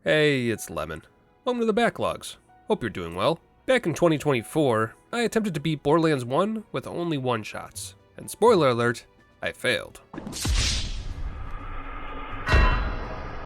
Hey, it's Lemon. Welcome to the Backlogs. Hope you're doing well. Back in 2024, I attempted to beat Borderlands 1 with only one-shots. And spoiler alert, I failed.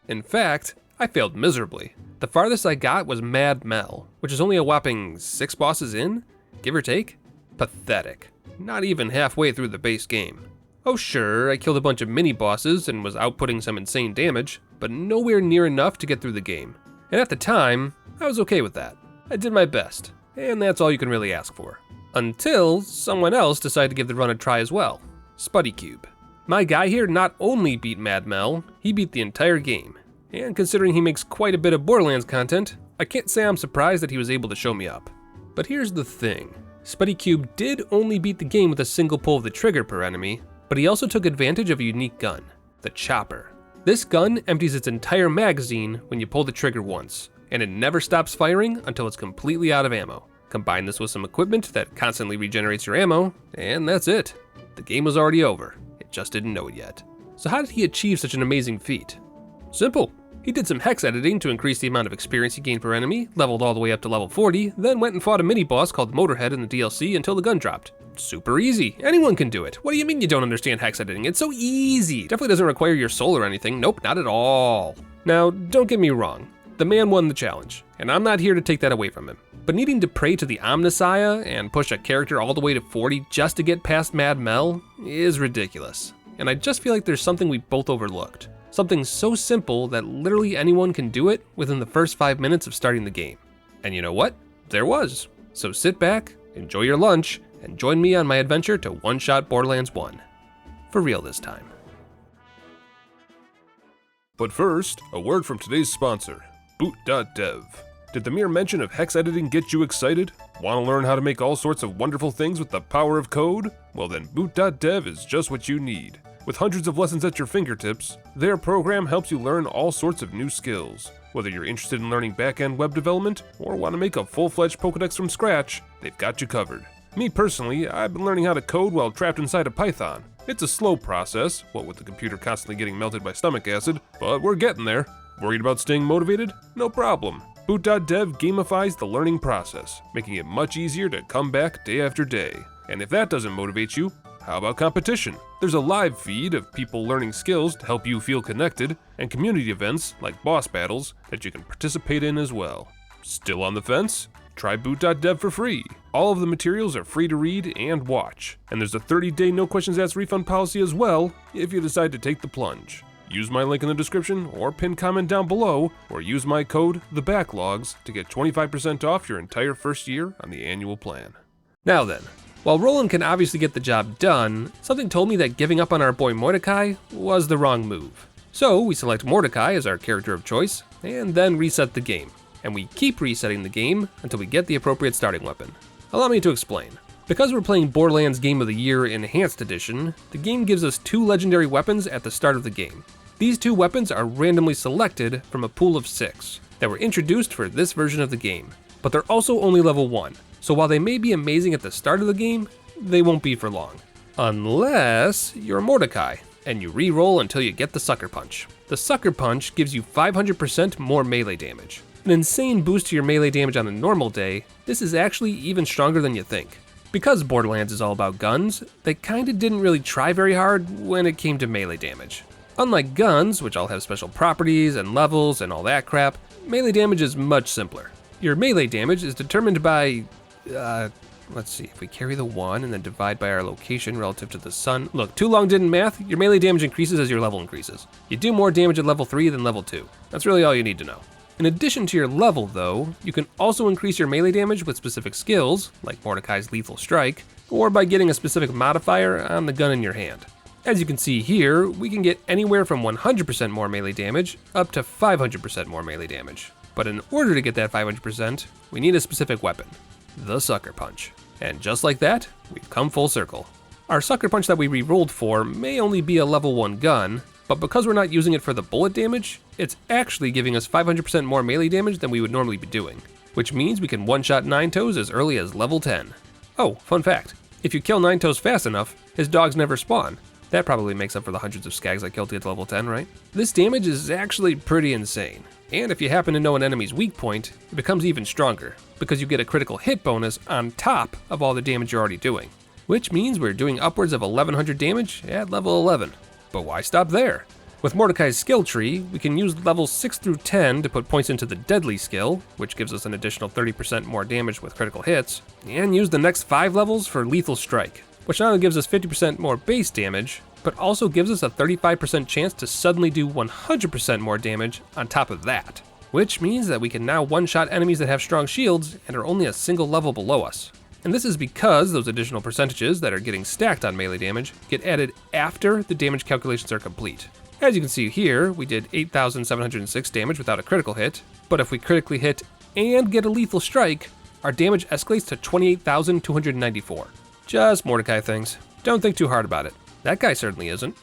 In fact, I failed miserably. The farthest I got was Mad Mel, which is only a whopping 6 bosses in, give or take. Pathetic. Not even halfway through the base game. Oh sure, I killed a bunch of mini-bosses and was outputting some insane damage, but nowhere near enough to get through the game. And at the time, I was okay with that. I did my best, and that's all you can really ask for. Until someone else decided to give the run a try as well, SpuddyCube. My guy here not only beat Mad Mel, he beat the entire game. And considering he makes quite a bit of Borderlands content, I can't say I'm surprised that he was able to show me up. But here's the thing, SpuddyCube did only beat the game with a single pull of the trigger per enemy, but he also took advantage of a unique gun, the chopper. This gun empties its entire magazine when you pull the trigger once, and it never stops firing until it's completely out of ammo. Combine this with some equipment that constantly regenerates your ammo, and that's it. The game was already over, it just didn't know it yet. So how did he achieve such an amazing feat? Simple. He did some hex editing to increase the amount of experience he gained per enemy, leveled all the way up to level 40, then went and fought a mini-boss called Motorhead in the DLC until the gun dropped. Super easy, anyone can do it. What do you mean you don't understand hex editing? It's so easy. Definitely doesn't require your soul or anything, nope, not at all. Now, don't get me wrong, the man won the challenge, and I'm not here to take that away from him. But needing to pray to the Omnissiah and push a character all the way to 40 just to get past Mad Mel is ridiculous. And I just feel like there's something we both overlooked. Something so simple that literally anyone can do it within the first 5 minutes of starting the game. And you know what? There was. So sit back, enjoy your lunch, and join me on my adventure to one-shot Borderlands 1. For real this time. But first, a word from today's sponsor, Boot.dev. Did the mere mention of hex editing get you excited? Want to learn how to make all sorts of wonderful things with the power of code? Well then, Boot.dev is just what you need. With hundreds of lessons at your fingertips, their program helps you learn all sorts of new skills. Whether you're interested in learning back-end web development or want to make a full-fledged Pokedex from scratch, they've got you covered. Me personally, I've been learning how to code while trapped inside a Python. It's a slow process, what with the computer constantly getting melted by stomach acid, but we're getting there. Worried about staying motivated? No problem. Boot.dev gamifies the learning process, making it much easier to come back day after day. And if that doesn't motivate you, how about competition? There's a live feed of people learning skills to help you feel connected, and community events like boss battles that you can participate in as well. Still on the fence? Try Boot.dev for free. All of the materials are free to read and watch, and there's a 30-day no questions asked refund policy as well if you decide to take the plunge. Use my link in the description or pinned comment down below, or use my code, TheBacklogs, to get 25% off your entire first year on the annual plan. Now then, while Roland can obviously get the job done, something told me that giving up on our boy Mordecai was the wrong move. So we select Mordecai as our character of choice, and then reset the game. And we keep resetting the game until we get the appropriate starting weapon. Allow me to explain. Because we're playing Borderlands Game of the Year Enhanced Edition, the game gives us 2 legendary weapons at the start of the game. These 2 weapons are randomly selected from a pool of 6 that were introduced for this version of the game, but they're also only level 1, so while they may be amazing at the start of the game, they won't be for long. Unless you're Mordecai, and you re-roll until you get the Sucker Punch. The Sucker Punch gives you 500% more melee damage. An insane boost to your melee damage on a normal day, this is actually even stronger than you think. Because Borderlands is all about guns, they kinda didn't really try very hard when it came to melee damage. Unlike guns, which all have special properties and levels and all that crap, melee damage is much simpler. Your melee damage is determined by, let's see, if we carry the 1 and then divide by our location relative to the sun. Look, too long didn't math, your melee damage increases as your level increases. You do more damage at level 3 than level 2. That's really all you need to know. In addition to your level though, you can also increase your melee damage with specific skills, like Mordecai's Lethal Strike, or by getting a specific modifier on the gun in your hand. As you can see here, we can get anywhere from 100% more melee damage up to 500% more melee damage. But in order to get that 500%, we need a specific weapon, the Sucker Punch. And just like that, we've come full circle. Our Sucker Punch that we re-rolled for may only be a level 1 gun, but because we're not using it for the bullet damage, it's actually giving us 500% more melee damage than we would normally be doing, which means we can one-shot Ninetoes as early as level 10. Oh, fun fact, if you kill Ninetoes fast enough, his dogs never spawn. That probably makes up for the hundreds of skags I killed to get to level 10, right? This damage is actually pretty insane. And if you happen to know an enemy's weak point, it becomes even stronger, because you get a critical hit bonus on top of all the damage you're already doing. Which means we're doing upwards of 1100 damage at level 11. But why stop there? With Mordecai's skill tree, we can use levels 6 through 10 to put points into the deadly skill, which gives us an additional 30% more damage with critical hits, and use the next 5 levels for lethal strike, which not only gives us 50% more base damage, but also gives us a 35% chance to suddenly do 100% more damage on top of that. Which means that we can now one-shot enemies that have strong shields and are only a single level below us. And this is because those additional percentages that are getting stacked on melee damage get added after the damage calculations are complete. As you can see here, we did 8,706 damage without a critical hit, but if we critically hit and get a lethal strike, our damage escalates to 28,294. Just Mordecai things. Don't think too hard about it. That guy certainly isn't.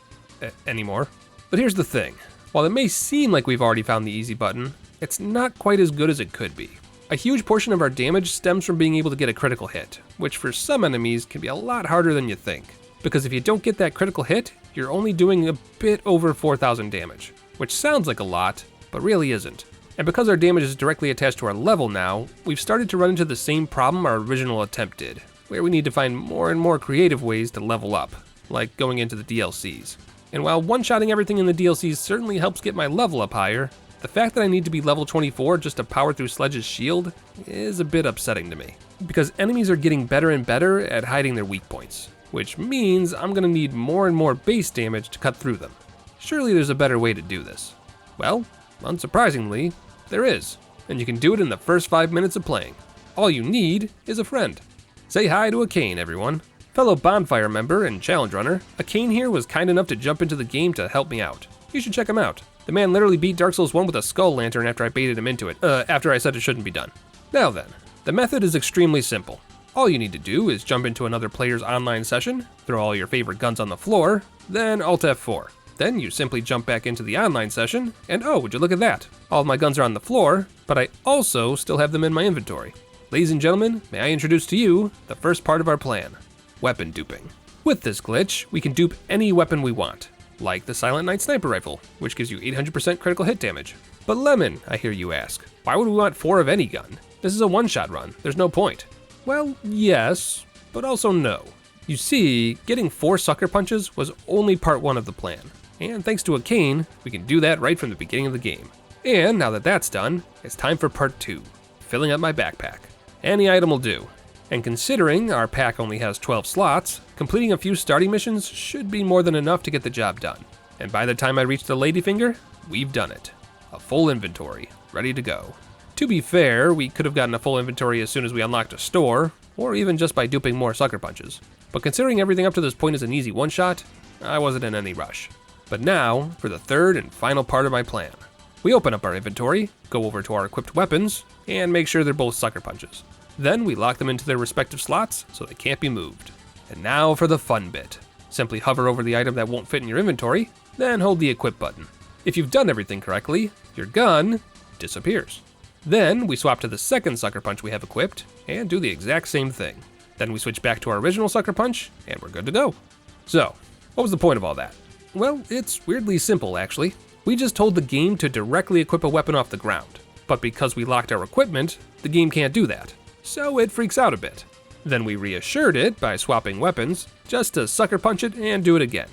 Anymore. But here's the thing. While it may seem like we've already found the easy button, it's not quite as good as it could be. A huge portion of our damage stems from being able to get a critical hit, which for some enemies can be a lot harder than you think. Because if you don't get that critical hit, you're only doing a bit over 4,000 damage, which sounds like a lot, but really isn't. And because our damage is directly attached to our level now, we've started to run into the same problem our original attempt did, where we need to find more and more creative ways to level up, like going into the DLCs. And while one-shotting everything in the DLCs certainly helps get my level up higher, the fact that I need to be level 24 just to power through Sledge's shield is a bit upsetting to me. Because enemies are getting better and better at hiding their weak points, which means I'm gonna need more and more base damage to cut through them. Surely there's a better way to do this. Well, unsurprisingly, there is, and you can do it in the first 5 minutes of playing. All you need is a friend. Say hi to Akane, everyone. Fellow Bonfire member and challenge runner, Akane here was kind enough to jump into the game to help me out. You should check him out. The man literally beat Dark Souls 1 with a skull lantern after I baited him into it, after I said it shouldn't be done. Now then, the method is extremely simple. All you need to do is jump into another player's online session, throw all your favorite guns on the floor, then Alt F4. Then you simply jump back into the online session, and oh, would you look at that? All of my guns are on the floor, but I also still have them in my inventory. Ladies and gentlemen, may I introduce to you the first part of our plan, weapon duping. With this glitch, we can dupe any weapon we want, like the Silent Night Sniper Rifle, which gives you 800% critical hit damage. But Lemon, I hear you ask, why would we want 4 of any gun? This is a one-shot run, there's no point. Well, yes, but also no. You see, getting 4 sucker punches was only part 1 of the plan, and thanks to Akane, we can do that right from the beginning of the game. And now that that's done, it's time for part 2, filling up my backpack. Any item will do. And considering our pack only has 12 slots, completing a few starting missions should be more than enough to get the job done. And by the time I reach the ladyfinger, we've done it. A full inventory, ready to go. To be fair, we could have gotten a full inventory as soon as we unlocked a store, or even just by duping more sucker punches. But considering everything up to this point is an easy one-shot, I wasn't in any rush. But now, for the third and final part of my plan. We open up our inventory, go over to our equipped weapons, and make sure they're both sucker punches. Then we lock them into their respective slots so they can't be moved. And now for the fun bit. Simply hover over the item that won't fit in your inventory, then hold the equip button. If you've done everything correctly, your gun disappears. Then we swap to the second sucker punch we have equipped and do the exact same thing. Then we switch back to our original sucker punch and we're good to go. So, what was the point of all that? Well, it's weirdly simple actually. We just told the game to directly equip a weapon off the ground. But because we locked our equipment, the game can't do that. So it freaks out a bit. Then we reassured it by swapping weapons, just to sucker punch it and do it again.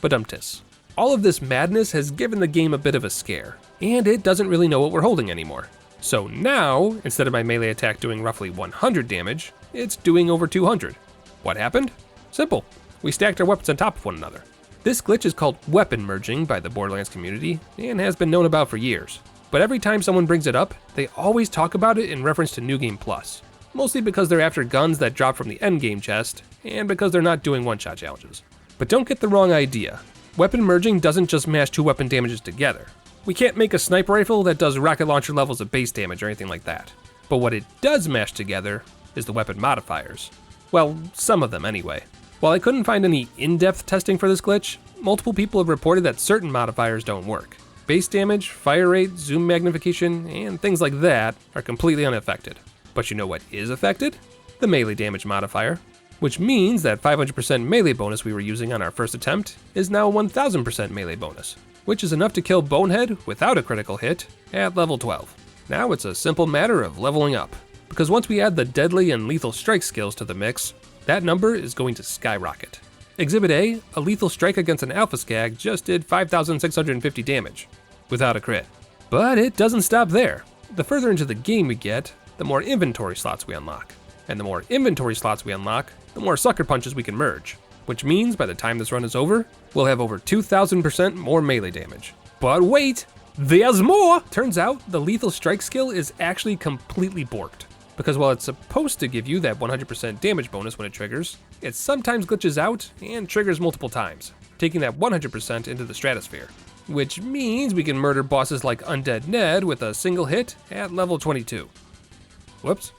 Badumtis. All of this madness has given the game a bit of a scare, and it doesn't really know what we're holding anymore. So now, instead of my melee attack doing roughly 100 damage, it's doing over 200. What happened? Simple. We stacked our weapons on top of one another. This glitch is called weapon merging by the Borderlands community, and has been known about for years. But every time someone brings it up, they always talk about it in reference to New Game Plus. Mostly because they're after guns that drop from the endgame chest, and because they're not doing one-shot challenges. But don't get the wrong idea. Weapon merging doesn't just mash 2 weapon damages together. We can't make a sniper rifle that does rocket launcher levels of base damage or anything like that. But what it does mash together is the weapon modifiers. Well, some of them anyway. While I couldn't find any in-depth testing for this glitch, multiple people have reported that certain modifiers don't work. Base damage, fire rate, zoom magnification, and things like that are completely unaffected. But you know what is affected? The melee damage modifier. which means that 500% melee bonus we were using on our first attempt is now 1000% melee bonus, which is enough to kill Bonehead without a critical hit at level 12. Now it's a simple matter of leveling up, because once we add the deadly and lethal strike skills to the mix, that number is going to skyrocket. Exhibit A, a lethal strike against an Alpha Skag just did 5,650 damage, without a crit. But it doesn't stop there. The further into the game we get, the more inventory slots we unlock. And the more inventory slots we unlock, the more sucker punches we can merge. Which means by the time this run is over, we'll have over 2,000% more melee damage. But wait, there's more! Turns out, the lethal strike skill is actually completely borked. Because while it's supposed to give you that 100% damage bonus when it triggers, it sometimes glitches out and triggers multiple times, taking that 100% into the stratosphere. Which means we can murder bosses like Undead Ned with a single hit at level 22. Whoops.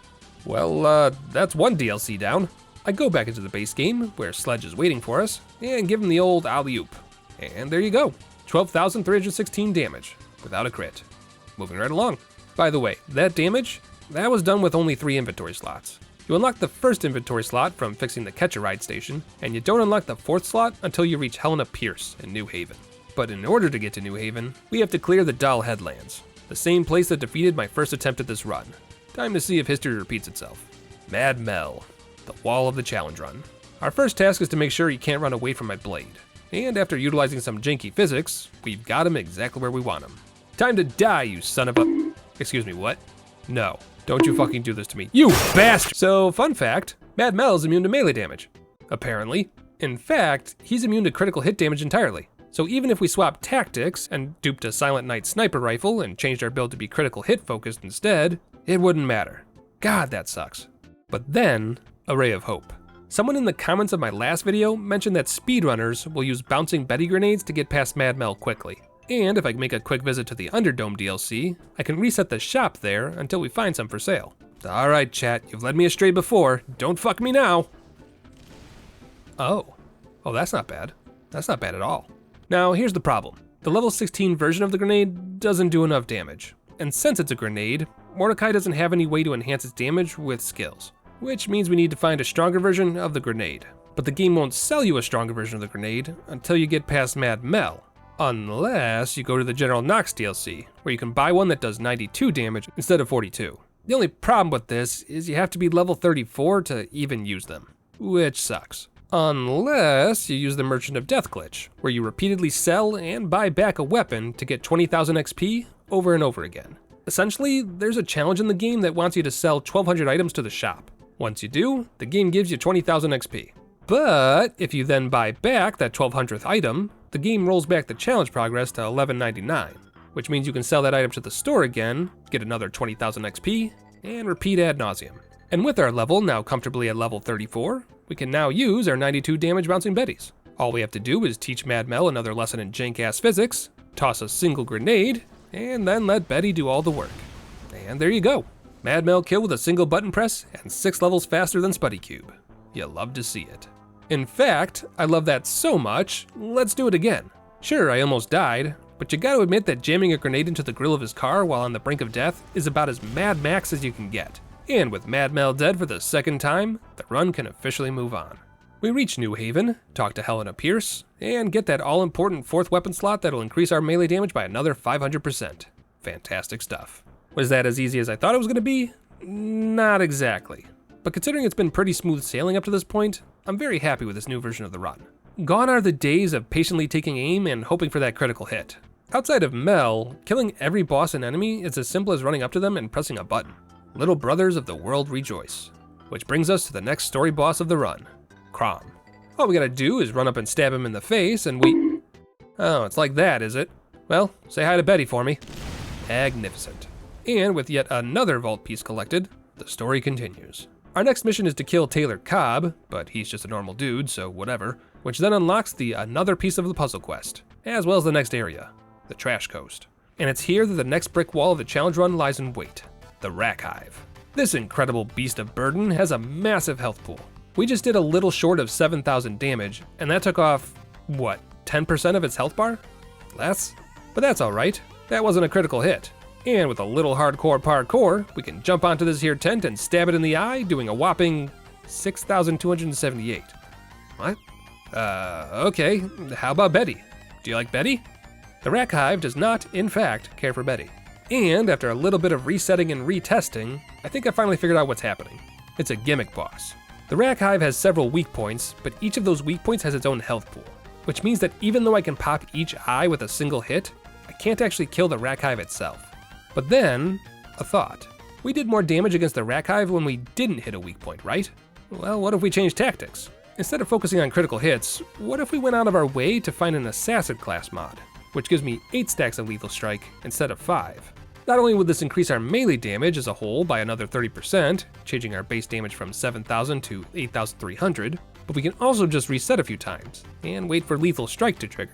Well, that's one DLC down. I go back into the base game, where Sledge is waiting for us, and give him the old alley-oop. And there you go, 12,316 damage, without a crit. Moving right along. By the way, that damage, that was done with only 3 inventory slots. You unlock the first inventory slot from fixing the Catch-A-Ride station, and you don't unlock the 4th slot until you reach Helena Pierce in New Haven. But in order to get to New Haven, we have to clear the Doll Headlands, the same place that defeated my first attempt at this run. Time to see if history repeats itself. Mad Mel, the wall of the challenge run. Our first task is to make sure he can't run away from my blade. And after utilizing some janky physics, we've got him exactly where we want him. Time to die, you son of a... Excuse me, what? No, don't you fucking do this to me, you bastard! So, fun fact, Mad Mel is immune to melee damage. Apparently. In fact, he's immune to critical hit damage entirely. So even if we swapped tactics and duped a Silent Night sniper rifle and changed our build to be critical hit focused instead, it wouldn't matter. God, that sucks. But then, a ray of hope. Someone in the comments of my last video mentioned that speedrunners will use bouncing Betty grenades to get past Mad Mel quickly. And if I make a quick visit to the Underdome DLC, I can reset the shop there until we find some for sale. Alright chat, you've led me astray before, don't fuck me now! Oh, that's not bad. That's not bad at all. Now here's the problem. The level 16 version of the grenade doesn't do enough damage. And since it's a grenade, Mordecai doesn't have any way to enhance its damage with skills. Which means we need to find a stronger version of the grenade. But the game won't sell you a stronger version of the grenade until you get past Mad Mel. Unless you go to the General Knox DLC, where you can buy one that does 92 damage instead of 42. The only problem with this is you have to be level 34 to even use them, which sucks. Unless you use the Merchant of Death glitch, where you repeatedly sell and buy back a weapon to get 20,000 XP over and over again. Essentially, there's a challenge in the game that wants you to sell 1,200 items to the shop. Once you do, the game gives you 20,000 XP. But if you then buy back that 1,200th item, the game rolls back the challenge progress to 1199, which means you can sell that item to the store again, get another 20,000 XP, and repeat ad nauseum. And with our level now comfortably at level 34, we can now use our 92 damage bouncing Bettys. All we have to do is teach Mad Mel another lesson in jank-ass physics, toss a single grenade, and then let Betty do all the work. And there you go. Mad Mel kill with a single button press and 6 levels faster than SpuddyCube. You love to see it. In fact, I love that so much, let's do it again. Sure, I almost died, but you gotta admit that jamming a grenade into the grill of his car while on the brink of death is about as Mad Max as you can get. And with Mad Mel dead for the second time, the run can officially move on. We reach New Haven, talk to Helena Pierce, and get that all-important 4th weapon slot that'll increase our melee damage by another 500%. Fantastic stuff. Was that as easy as I thought it was gonna be? Not exactly. But considering it's been pretty smooth sailing up to this point, I'm very happy with this new version of the run. Gone are the days of patiently taking aim and hoping for that critical hit. Outside of Mel, killing every boss and enemy is as simple as running up to them and pressing a button. Little brothers of the world rejoice. Which brings us to the next story boss of the run, Crom. All we gotta do is run up and stab him in the face and we... Oh, it's like that, is it? Well, say hi to Betty for me. Magnificent. And with yet another vault piece collected, the story continues. Our next mission is to kill Taylor Cobb, but he's just a normal dude, so whatever, which then unlocks the another piece of the puzzle quest, as well as the next area, the Trash Coast. And it's here that the next brick wall of the challenge run lies in wait, the Rack Hive. This incredible beast of burden has a massive health pool. We just did a little short of 7,000 damage, and that took off, what, 10% of its health bar? Less? But that's alright, that wasn't a critical hit. And with a little hardcore parkour, we can jump onto this here tent and stab it in the eye, doing a whopping 6,278. What? Okay, how about Betty? Do you like Betty? The Rack Hive does not, in fact, care for Betty. And after a little bit of resetting and retesting, I think I finally figured out what's happening. It's a gimmick boss. The Rack Hive has several weak points, but each of those weak points has its own health pool, which means that even though I can pop each eye with a single hit, I can't actually kill the Rack Hive itself. But then, a thought. We did more damage against the Rack Hive when we didn't hit a weak point, right? Well, what if we changed tactics? Instead of focusing on critical hits, what if we went out of our way to find an Assassin class mod, which gives me 8 stacks of Lethal Strike instead of 5. Not only would this increase our melee damage as a whole by another 30%, changing our base damage from 7,000 to 8,300, but we can also just reset a few times, and wait for Lethal Strike to trigger.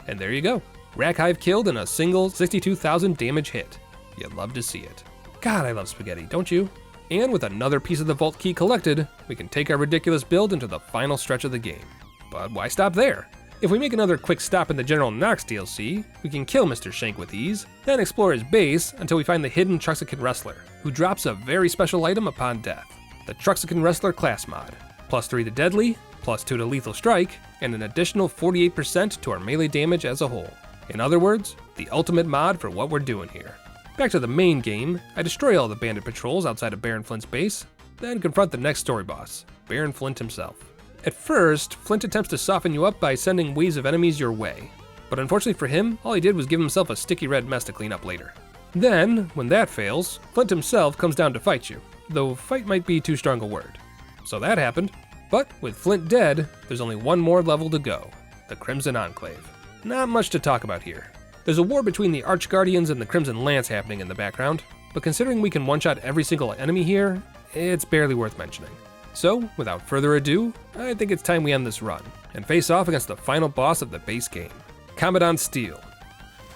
And there you go. Rack Hive killed in a single 62,000 damage hit. You'd love to see it. God, I love spaghetti, don't you? And with another piece of the vault key collected, we can take our ridiculous build into the final stretch of the game. But why stop there? If we make another quick stop in the General Nox DLC, we can kill Mr. Shank with ease, then explore his base until we find the hidden Truxican Wrestler, who drops a very special item upon death. The Truxican Wrestler class mod. +3 to deadly, +2 to lethal strike, and an additional 48% to our melee damage as a whole. In other words, the ultimate mod for what we're doing here. Back to the main game, I destroy all the bandit patrols outside of Baron Flint's base, then confront the next story boss, Baron Flint himself. At first, Flint attempts to soften you up by sending waves of enemies your way, but unfortunately for him, all he did was give himself a sticky red mess to clean up later. Then, when that fails, Flint himself comes down to fight you, though fight might be too strong a word. So that happened, but with Flint dead, there's only one more level to go, the Crimson Enclave. Not much to talk about here. There's a war between the Archguardians and the Crimson Lance happening in the background, but considering we can one-shot every single enemy here, it's barely worth mentioning. So, without further ado, I think it's time we end this run, and face off against the final boss of the base game, Commandant Steel.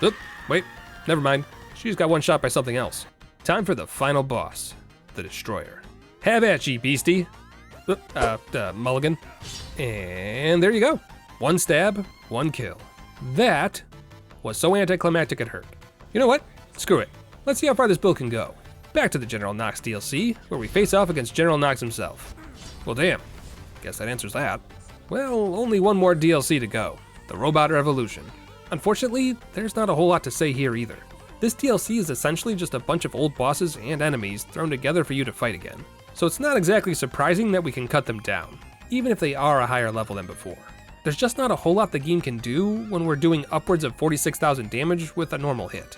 Oop, wait, never mind, she's got one shot by something else. Time for the final boss, the Destroyer. Have at ye, beastie! Oop, mulligan. And there you go. One stab, one kill. That was so anticlimactic it hurt. You know what? Screw it. Let's see how far this build can go. Back to the General Nox DLC, where we face off against General Nox himself. Well damn, guess that answers that. Well, only one more DLC to go, the Robot Revolution. Unfortunately, there's not a whole lot to say here either. This DLC is essentially just a bunch of old bosses and enemies thrown together for you to fight again. So it's not exactly surprising that we can cut them down, even if they are a higher level than before. There's just not a whole lot the game can do when we're doing upwards of 46,000 damage with a normal hit.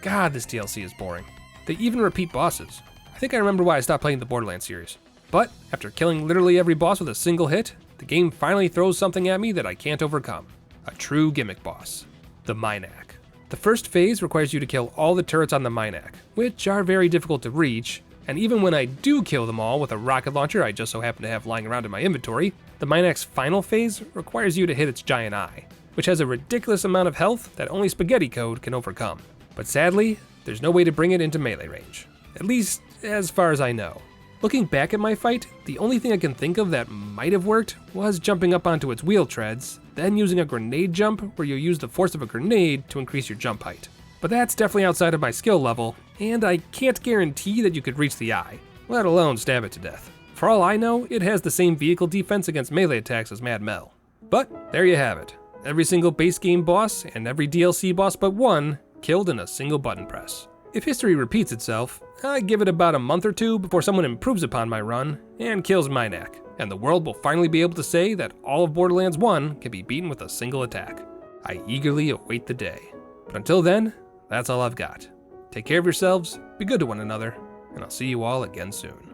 God, this DLC is boring. They even repeat bosses. I think I remember why I stopped playing the Borderlands series. But after killing literally every boss with a single hit, the game finally throws something at me that I can't overcome. A true gimmick boss. The Minac. The first phase requires you to kill all the turrets on the Minac, which are very difficult to reach, and even when I do kill them all with a rocket launcher I just so happen to have lying around in my inventory, the Minac's final phase requires you to hit its giant eye, which has a ridiculous amount of health that only Spaghetti Code can overcome. But sadly, there's no way to bring it into melee range, at least as far as I know. Looking back at my fight, the only thing I can think of that might have worked was jumping up onto its wheel treads, then using a grenade jump where you use the force of a grenade to increase your jump height. But that's definitely outside of my skill level, and I can't guarantee that you could reach the eye, let alone stab it to death. For all I know, it has the same vehicle defense against melee attacks as Mad Mel. But there you have it. Every single base game boss and every DLC boss but one killed in a single button press. If history repeats itself, I give it about a month or two before someone improves upon my run and kills Minac, and the world will finally be able to say that all of Borderlands 1 can be beaten with a single attack. I eagerly await the day. But until then, that's all I've got. Take care of yourselves, be good to one another, and I'll see you all again soon.